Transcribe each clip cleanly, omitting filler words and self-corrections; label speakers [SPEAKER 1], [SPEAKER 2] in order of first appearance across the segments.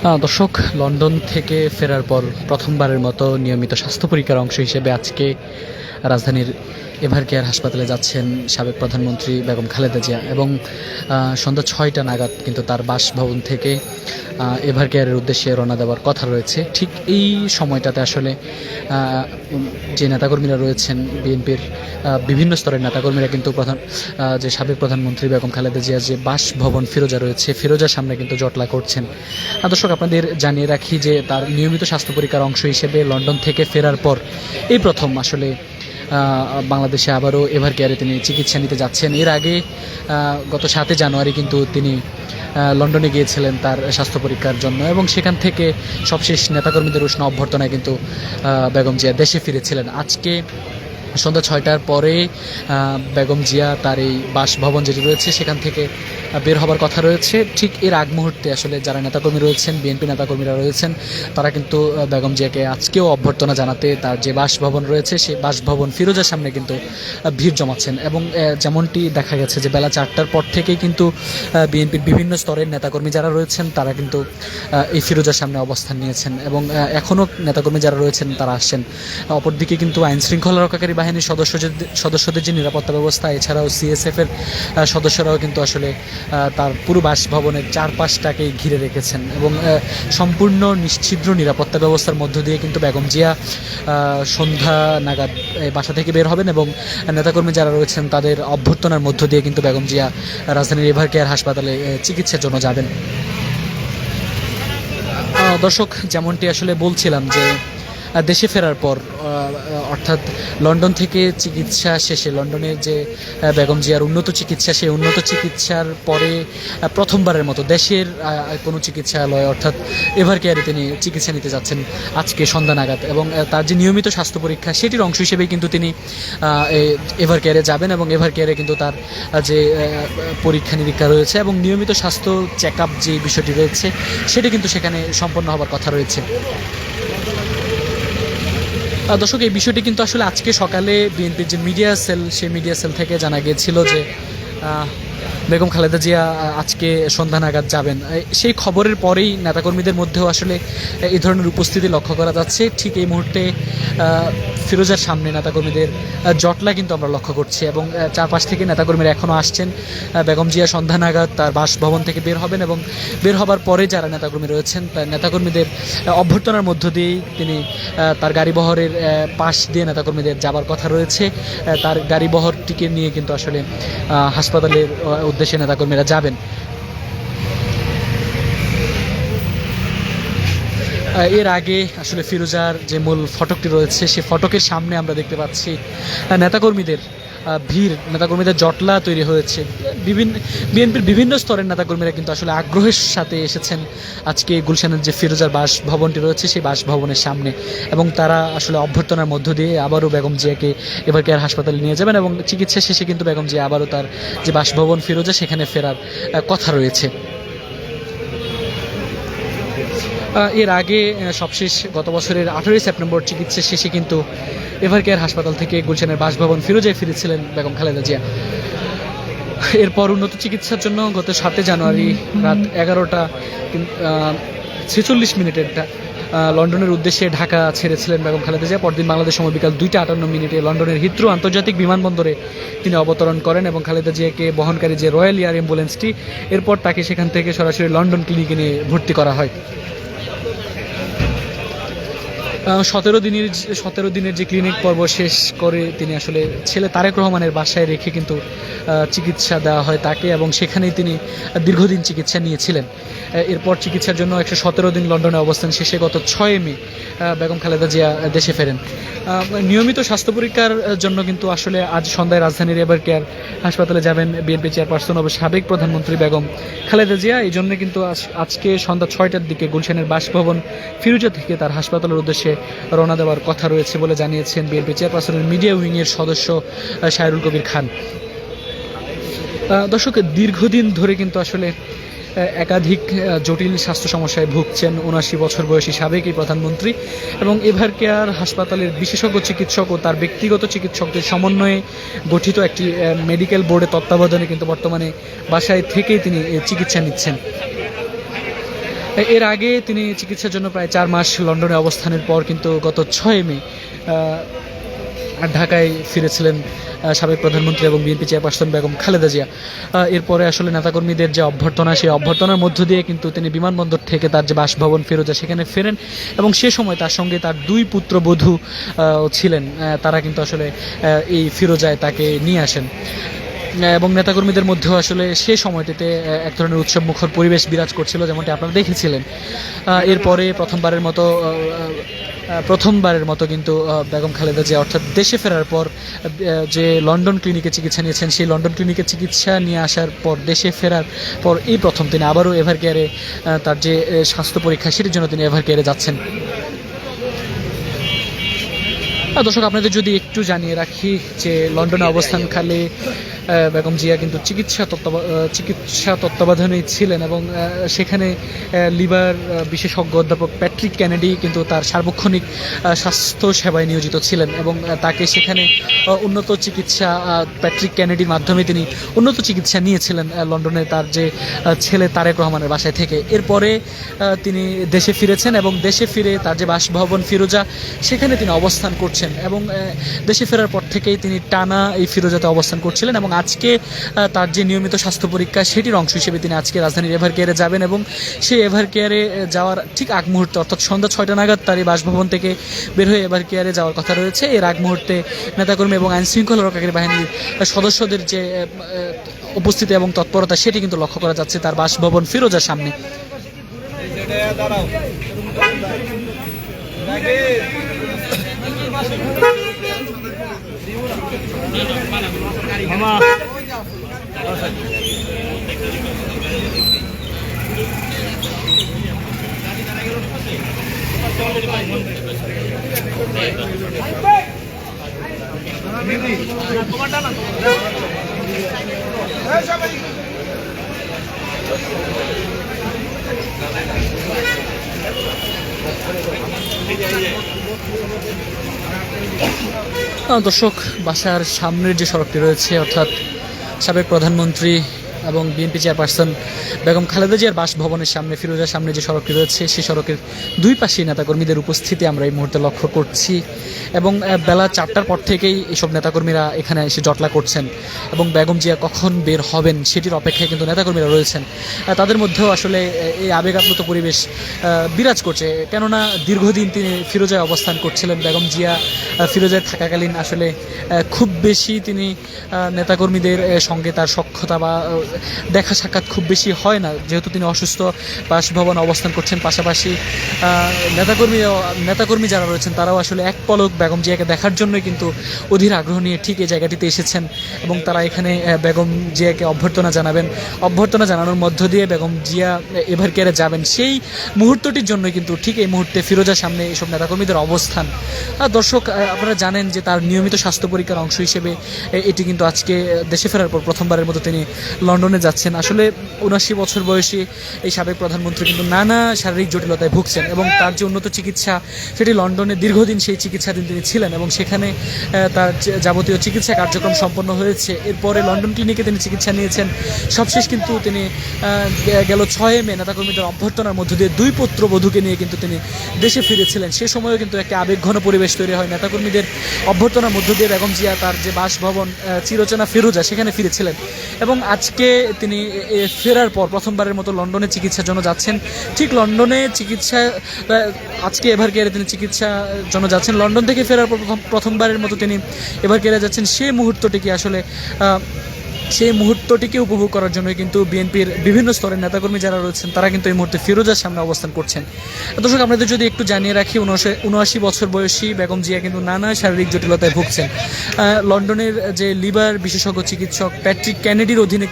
[SPEAKER 1] দর্শক, লন্ডন থেকে ফেরার পর প্রথমবারের মতো নিয়মিত স্বাস্থ্য পরীক্ষার অংশ হিসেবে আজকে রাজধানীর এভার কেয়ার হাসপাতালে যাচ্ছেন সাবেক প্রধানমন্ত্রী বেগম খালেদা জিয়া এবং সন্ধ্যা 6টা নাগাদ কিন্তু তার বাসভবন থেকে এভার কেয়ারের উদ্দেশ্যে রওনা দেওয়ার কথা রয়েছে। ঠিক এই সময়টাতে আসলে যে নেতাকর্মীরা রয়েছেন বিএনপির বিভিন্ন স্তরের নেতাকর্মীরা কিন্তু যে সাবেক প্রধানমন্ত্রী বেগম খালেদা জিয়ার যে বাসভবন ফিরোজা রয়েছে, ফিরোজার সামনে কিন্তু জটলা করছেন। দর্শক, আপনাদের জানিয়ে রাখি যে তার নিয়মিত স্বাস্থ্য পরীক্ষার অংশ হিসেবে লন্ডন থেকে ফেরার পর এই প্রথম আসলে বাংলাদেশে আবারও এভার কেয়ারে তিনি চিকিৎসা নিতে যাচ্ছেন। এর আগে গত 7 জানুয়ারি কিন্তু তিনি লন্ডনে গিয়েছিলেন তার স্বাস্থ্য পরীক্ষার জন্য এবং সেখান থেকে সবশেষ নেতাকর্মীদের উষ্ণ অভ্যর্থনায় কিন্তু বেগম জিয়া দেশে ফিরেছিলেন। আজকে সন্ধ্যা 6টার পরে বেগম জিয়া তার এই বাসভবন যেটি রয়েছে সেখান থেকে বের হবার কথা রয়েছে। ঠিক এর আগ মুহূর্তে আসলে যারা নেতাকর্মী রয়েছেন, বিএনপি নেতাকর্মীরা রয়েছেন, তারা কিন্তু বেগম জিয়াকে আজকেও অভ্যর্থনা জানাতে তার যে বাসভবন রয়েছে সেই বাসভবন ফিরোজার সামনে কিন্তু ভিড় জমাচ্ছেন। এবং যেমনটি দেখা গেছে যে বেলা 4টার পর থেকেই কিন্তু বিএনপির বিভিন্ন স্তরের নেতাকর্মী যারা রয়েছেন তারা কিন্তু এই ফিরোজার সামনে অবস্থান নিয়েছেন এবং এখনও নেতাকর্মী যারা রয়েছেন তারা আসছেন। অপরদিকে কিন্তু আইনশৃঙ্খলা রক্ষাকারী বাহিনীর সদস্যদের যে নিরাপত্তা ব্যবস্থা, এছাড়াও সিএসএফের সদস্যরাও কিন্তু আসলে তার পুরো বাসভবনের চারপাশটাকেই ঘিরে রেখেছেন এবং সম্পূর্ণ নিশ্ছিদ্র নিরাপত্তা ব্যবস্থার মধ্য দিয়ে কিন্তু বেগম জিয়া সন্ধ্যা নাগাদ বাসা থেকে বের হবেন এবং নেতাকর্মী যারা রয়েছেন তাদের অভ্যর্থনার মধ্য দিয়ে কিন্তু বেগম জিয়া রাজধানীর এভার কেয়ার হাসপাতালে চিকিৎসার জন্য যাবেন। দর্শক, যেমনটি আসলে বলছিলাম যে দেশে ফেরার পর অর্থাৎ লন্ডন থেকে চিকিৎসা শেষে লন্ডনের যে বেগম জিয়ার উন্নত চিকিৎসা, সেই উন্নত চিকিৎসার পরে প্রথমবারের মতো দেশের কোনো চিকিৎসালয় অর্থাৎ এভার কেয়ারে তিনি চিকিৎসা নিতে যাচ্ছেন আজকে সন্ধ্যা নাগাদ এবং তার যে নিয়মিত স্বাস্থ্য পরীক্ষা সেটির অংশ হিসেবেই কিন্তু তিনি এভার কেয়ারে যাবেন এবং এভার কেয়ারে কিন্তু তার যে পরীক্ষা নিরীক্ষা রয়েছে এবং নিয়মিত স্বাস্থ্য চেক আপ যে বিষয়টি রয়েছে সেটি কিন্তু সেখানে সম্পন্ন হবার কথা রয়েছে। দর্শক, এই বিষয়টি কিন্তু আসলে আজকে সকালে বিএনপির যে মিডিয়া সেল, সেই মিডিয়া সেল থেকে জানা গিয়েছিল যে বেগম খালেদা জিয়া আজকে সন্ধ্যা নাগাদ যাবেন। সেই খবরের পরেই নেতাকর্মীদের মধ্যেও আসলে এই ধরনের উপস্থিতি লক্ষ্য করা যাচ্ছে। ঠিক এই মুহূর্তে ফিরোজার সামনে নেতাকর্মীদের জটলা কিন্তু আমরা লক্ষ্য করছি এবং চারপাশ থেকে নেতাকর্মীরা এখনও আসছেন। বেগম জিয়া সন্ধ্যা নাগাদ তার বাসভবন থেকে বের হবেন এবং বের হবার পরে যারা নেতাকর্মী রয়েছেন নেতাকর্মীদের অভ্যর্থনার মধ্য দিয়েই তিনি তার গাড়িবহরের পাশ দিয়ে নেতাকর্মীদের যাবার কথা রয়েছে। তার গাড়িবহরটিকে নিয়ে কিন্তু আসলে হাসপাতালের উদ্দেশ্যে নেতাকর্মীরা যাবেন। এর আগে আসলে ফিরোজার যে মূল ফটকটি রয়েছে সেই ফটকের সামনে আমরা দেখতে পাচ্ছি নেতাকর্মীদের ভিড়, নেতাকর্মীদের জটলা তৈরি হয়েছে। বিএনপির বিভিন্ন স্তরের নেতাকর্মীরা কিন্তু আসলে আগ্রহের সাথে এসেছেন আজকে গুলশানের যে ফিরোজার বাসভবনটি রয়েছে সেই বাসভবনের সামনে এবং তারা আসলে অভ্যর্থনার মধ্য দিয়ে আবারও বেগম জিয়াকে এভার কেয়ার হাসপাতালে নিয়ে যাবেন এবং চিকিৎসা শেষে কিন্তু বেগম জিয়া আবারও তার যে বাসভবন ফিরোজা সেখানে ফেরার কথা রয়েছে। এর আগে সবশেষ গত বছরের 18 সেপ্টেম্বর চিকিৎসা শেষে কিন্তু এভার কেয়ার হাসপাতাল থেকে গুলশানের বাসভবন ফিরোজায় ফিরেছিলেন বেগম খালেদা জিয়া। এরপর উন্নত চিকিৎসার জন্য গত 7 জানুয়ারি রাত 11টা 46 লন্ডনের উদ্দেশ্যে ঢাকা ছেড়েছিলেন বেগম খালেদা জিয়া। পরদিন বাংলাদেশ সময় বিকাল 2:58 লন্ডনের হিথ্রো আন্তর্জাতিক বিমানবন্দরে তিনি অবতরণ করেন এবং খালেদা জিয়াকে বহনকারী যে রয়্যাল এয়ার অ্যাম্বুলেন্সটি, এরপর তাকে সেখান থেকে সরাসরি লন্ডন ক্লিনিকে নিয়ে ভর্তি করা হয়। 17 দিনের যে ক্লিনিক পর্ব শেষ করে তিনি আসলে ছেলে তারেক রহমানের বাসায় রেখে কিন্তু চিকিৎসা দেওয়া হয় তাকে এবং সেখানেই তিনি দীর্ঘদিন চিকিৎসা নিয়েছিলেন। এরপর চিকিৎসার জন্য 117 দিন লন্ডনে অবস্থান শেষে গত 6 মে বেগম খালেদা জিয়া দেশে ফেরেন। নিয়মিত স্বাস্থ্য পরীক্ষার জন্য কিন্তু আসলে আজ সন্ধ্যায় রাজধানীর এভার কেয়ার হাসপাতালে যাবেন বিএনপি চেয়ারপারসন ও সাবেক প্রধানমন্ত্রী বেগম খালেদা জিয়া। এই জন্য কিন্তু আজকে সন্ধ্যা 6টার দিকে গুলশানের বাসভবন ফিরোজা থেকে তার হাসপাতালের উদ্দেশ্যে রওনা দেওয়ার কথা রয়েছে বলে জানিয়েছেন বিএনপি চেয়ারপারসনের মিডিয়া উইংয়ের সদস্য শায়রুল কবির খান। দর্শক, দীর্ঘদিন ধরে কিন্তু আসলে একাধিক জটিল স্বাস্থ্য সমস্যায় ভুগছেন 79 বছর বয়সী সাবেক এই প্রধানমন্ত্রী এবং এভার কেয়ার হাসপাতালের বিশেষজ্ঞ চিকিৎসক ও তার ব্যক্তিগত চিকিৎসকদের সমন্বয়ে গঠিত একটি মেডিকেল বোর্ডের তত্ত্বাবধানে কিন্তু বর্তমানে বাসায় থেকেই তিনি চিকিৎসা নিচ্ছেন। এর আগে তিনি চিকিৎসার জন্য প্রায় 4 মাস লন্ডনে অবস্থানের পর কিন্তু গত 6 মে ঢাকায় ফিরেছিলেন সাবেক প্রধানমন্ত্রী এবং বিএনপি চেয়ারপারসন বেগম খালেদা জিয়া। এরপরে আসলে নেতাকর্মীদের যে অভ্যর্থনা, সেই অভ্যর্থনার মধ্য দিয়ে কিন্তু তিনি বিমানবন্দর থেকে তার যে বাসভবন ফিরোজা সেখানে ফেরেন এবং সে সময় তার সঙ্গে তার 2 পুত্রবধূ ছিলেন। তারা কিন্তু আসলে এই ফিরোজায় তাকে নিয়ে আসেন এবং নেতাকর্মীদের মধ্যেও আসলে সে সময়টিতে এক ধরনের উৎসবমুখর পরিবেশ বিরাজ করছিল, যেমনটি আপনারা দেখেছিলেন। এরপরে প্রথমবারের মতো কিন্তু বেগম খালেদা জিয়া অর্থাৎ দেশে ফেরার পর যে লন্ডন ক্লিনিকে চিকিৎসা নিয়েছেন, সেই লন্ডন ক্লিনিকে চিকিৎসা নিয়ে আসার পর দেশে ফেরার পর এই প্রথম তিনি আবারও এভার কেয়ারে তার যে স্বাস্থ্য পরীক্ষা সেটির জন্য তিনি এভার কেয়ারে যাচ্ছেন। দর্শক, আপনাদের যদি একটু জানিয়ে রাখি যে লন্ডনে অবস্থানকালে বেগম জিয়া কিন্তু চিকিৎসা তত্ত্বাবধানেই ছিলেন এবং সেখানে লিভার বিশেষজ্ঞ অধ্যাপক প্যাট্রিক কেনেডি কিন্তু তার সার্বক্ষণিক স্বাস্থ্য সেবায় নিয়োজিত ছিলেন এবং তাকে সেখানে উন্নত চিকিৎসা প্যাট্রিক কেনেডির মাধ্যমে তিনি উন্নত চিকিৎসা নিয়েছিলেন লন্ডনে তার যে ছেলে তারেক রহমানের বাসায় থেকে। এরপরে তিনি দেশে ফিরেছেন এবং দেশে ফিরে তার যে বাসভবন ফিরোজা সেখানে তিনি অবস্থান করছেন এবং দেশে ফেরার পর থেকেই তিনি টানা এই ফিরোজাতে অবস্থান করছিলেন এবং আজকে তার যে নিয়মিত স্বাস্থ্য পরীক্ষা সেটির অংশ হিসেবে তিনি আজকে রাজধানীর এভার কেয়ারে যাবেন এবং সেই এভার কেয়ারে যাওয়ার ঠিক আগ মুহূর্তে অর্থাৎ সন্ধ্যা 6টা নাগাদ তার এই বাসভবন থেকে বের হয়ে এভার কেয়ারে যাওয়ার কথা রয়েছে। এর আগ মুহূর্তে নেতাকর্মী এবং আইনশৃঙ্খলা রক্ষাকারী বাহিনীর সদস্যদের যে উপস্থিতি এবং তৎপরতা সেটি কিন্তু লক্ষ্য করা যাচ্ছে তার বাসভবন ফিরোজার সামনে। দর্শক, বাসার সামনের যে সড়কটি রয়েছে অর্থাৎ সাবেক প্রধানমন্ত্রী এবং বিএনপি চেয়ারপারসন বেগম খালেদা জিয়ার বাসভবনের সামনে ফিরোজার সামনে যে সড়কটি রয়েছে সেই সড়কের 2 পাশেই নেতাকর্মীদের উপস্থিতি আমরা এই মুহূর্তে লক্ষ্য করছি এবং বেলা 4টার পর থেকেই এসব নেতাকর্মীরা এখানে এসে জটলা করছেন এবং বেগম জিয়া কখন বের হবেন সেটির অপেক্ষায় কিন্তু নেতাকর্মীরা রয়েছেন। তাদের মধ্যেও আসলে এই আবেগাপ্লুত পরিবেশ বিরাজ করছে, কেননা দীর্ঘদিন তিনি ফিরোজায় অবস্থান করছিলেন। বেগম জিয়া ফিরোজায় থাকাকালীন আসলে খুব বেশি তিনি নেতাকর্মীদের সঙ্গে তার সখ্যতা বা দেখা সাক্ষাৎ খুব বেশি হয় না, যেহেতু তিনি অসুস্থ বাসভবনে অবস্থান করছেন। পাশাপাশি নেতাকর্মী যারা রয়েছেন তারাও আসলে এক পলক বেগম জিয়াকে দেখার জন্যই কিন্তু অধীর আগ্রহ নিয়ে ঠিক এই জায়গাটিতে এসেছেন এবং তারা এখানে বেগম জিয়াকে অভ্যর্থনা জানানোর মধ্য দিয়ে বেগম জিয়া এভার কেয়ারে যাবেন সেই মুহূর্তটির জন্যই কিন্তু ঠিক এই মুহূর্তে ফিরোজার সামনে এসব নেতাকর্মীদের অবস্থান। দর্শক, আপনারা জানেন যে তার নিয়মিত স্বাস্থ্য পরীক্ষার অংশ হিসেবে এটি কিন্তু আজকে দেশে ফেরার পর প্রথমবারের মতো তিনি লন্ডনে যাচ্ছেন। আসলে 79 বছর বয়সী এই সাবেক প্রধানমন্ত্রী কিন্তু নানা শারীরিক জটিলতায় ভুগছেন এবং তার যে উন্নত চিকিৎসা সেটি লন্ডনে দীর্ঘদিন সেই চিকিৎসাধীন তিনি ছিলেন এবং সেখানে তার যাবতীয় চিকিৎসা কার্যক্রম সম্পন্ন হয়েছে। এরপরে লন্ডন ক্লিনিকে তিনি চিকিৎসা নিয়েছেন। সবশেষ কিন্তু তিনি গেল 6 মে নেতাকর্মীদের অভ্যর্থনার মধ্য দিয়ে 2 পুত্রবধূকে নিয়ে কিন্তু তিনি দেশে ফিরেছিলেন। সে সময়ও কিন্তু একটা আবেগঘন পরিবেশ তৈরি হয়। নেতাকর্মীদের অভ্যর্থনার মধ্য দিয়ে বেগম জিয়া তার যে বাসভবন চিরচেনা ফিরোজা সেখানে ফিরেছিলেন এবং আজকে তিনি ফেরার পর প্রথমবারের মতো লন্ডনে চিকিৎসার জন্য যাচ্ছেন। ঠিক লন্ডনে আজকে এভার কেয়ারে তিনি চিকিৎসার জন্য যাচ্ছেন। লন্ডন থেকে ফেরার পর প্রথমবারের মতো তিনি এভার কেয়ারে যাচ্ছেন। সেই মুহূর্তটিকে উপভোগ করার জন্য কিন্তু বিএনপির বিভিন্ন স্তরের নেতাকর্মী যারা রয়েছেন তারা কিন্তু এই মুহূর্তে ফিরোজার সামনে অবস্থান করছেন। দর্শক, আপনাদের যদি একটু জানিয়ে রাখি, 79 বছর বয়সী বেগম জিয়া কিন্তু নানা শারীরিক জটিলতায় ভুগছেন। লন্ডনের যে লিভার বিশেষজ্ঞ চিকিৎসক প্যাট্রিক কেনেডির অধীনে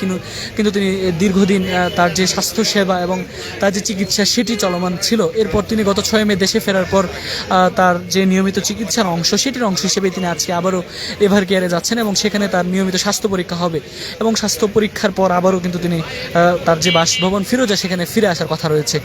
[SPEAKER 1] কিন্তু তিনি দীর্ঘদিন তার যে স্বাস্থ্য সেবা এবং তার যে চিকিৎসা সেটি চলমান ছিল। এরপর তিনি গত 6 মে দেশে ফেরার পর তার যে নিয়মিত চিকিৎসার অংশ সেটির অংশ হিসেবে তিনি আজকে আবারও এভার কেয়ারে যাচ্ছেন এবং সেখানে তার নিয়মিত স্বাস্থ্য পরীক্ষা হবে এবং স্বাস্থ্য পরীক্ষার পর আবারও কিন্তু তিনি তার যে বাসভবন ফিরোজা সেখানে ফিরে আসার কথা রয়েছে।